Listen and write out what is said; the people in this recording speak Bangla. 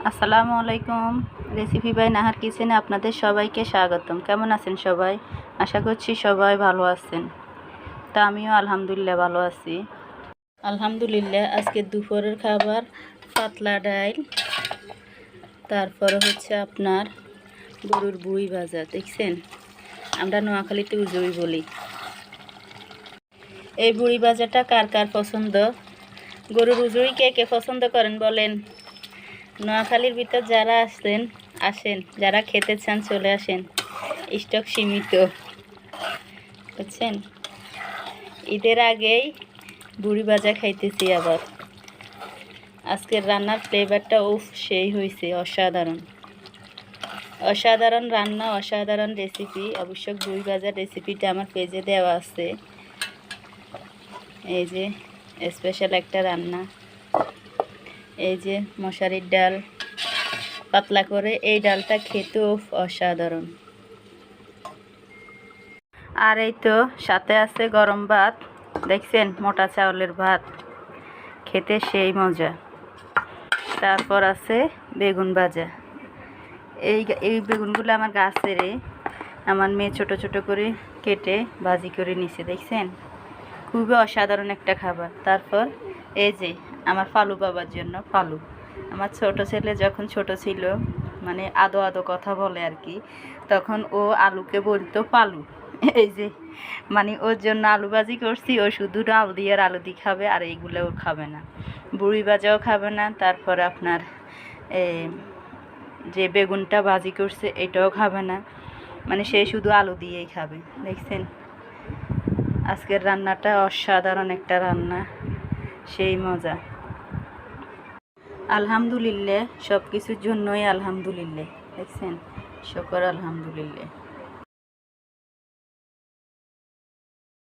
আসসালামু আলাইকুম। রেসিপি বাই নাহার কিচেনে আপনাদের সবাইকে স্বাগতম। কেমন আছেন সবাই? আশা করছি সবাই ভালো আছেন। তা আমিও আলহামদুলিল্লাহ ভালো আছি। আলহামদুলিল্লাহ আজকে দুপুরের খাবার পাতলা ডাল, তারপরে হচ্ছে আপনার গরুর বুই ভাজা। দেখছেন, আমরা নোয়াখালীতে উজুই বলি। এই বুড়ি ভাজাটা কার কার পছন্দ? গরুর উজুই কে কে পছন্দ করেন বলেন? নোয়াখালীর ভিতর যারা আসেন, যারা খেতে চান চলে আসেন, স্টক সীমিত, বুঝছেন। ঈদের আগেই বুড়ি ভাজা খাইতেছি আবার। আজকের রান্নার ফ্লেভারটা সেই হয়েছে, অসাধারণ অসাধারণ রান্না, অসাধারণ রেসিপি। অবশ্য বুড়ি ভাজার রেসিপিটা আমার পেজে দেওয়া আছে। এই যে স্পেশাল একটা রান্না, এই যে মশারির ডাল পাতলা করে, এই ডালটা খেতেও অসাধারণ। আর এই তো সাথে আছে গরম ভাত, দেখছেন, মোটা চাউলের ভাত, খেতে সেই মজা। তারপর আছে বেগুন ভাজা। এই বেগুনগুলো আমার গাছের, আমার মেয়ে ছোট ছোট করে কেটে ভাজি করে নিছে, দেখছেন, খুবই অসাধারণ একটা খাবার। তারপর এই যে আমার ফালু বাবার জন্য ফালু। আমার ছোট ছেলে যখন ছোট ছিল, মানে আদো আদো কথা বলে আর কি, তখন ও আলুকে বলতো পালু। এই যে মানে ওর জন্য আলু ভাজি করছি, ও শুধু ডাল দিয়ে আর আলু দিয়ে খাবে, আর এইগুলোও খাবে না, বুড়ি ভাজাও খাবে না। তারপর আপনার যে বেগুনটা ভাজি করছে এটাও খাবে না, মানে সে শুধু আলু দিয়েই খাবে। দেখছেন, আজকের রান্নাটা অসাধারণ একটা রান্না, সেই মজা। আলহামদুলিল্লাহ, সব কিছুর জন্যই আলহামদুলিল্লাহ। দেখছেন, শুকর আলহামদুলিল্লাহ।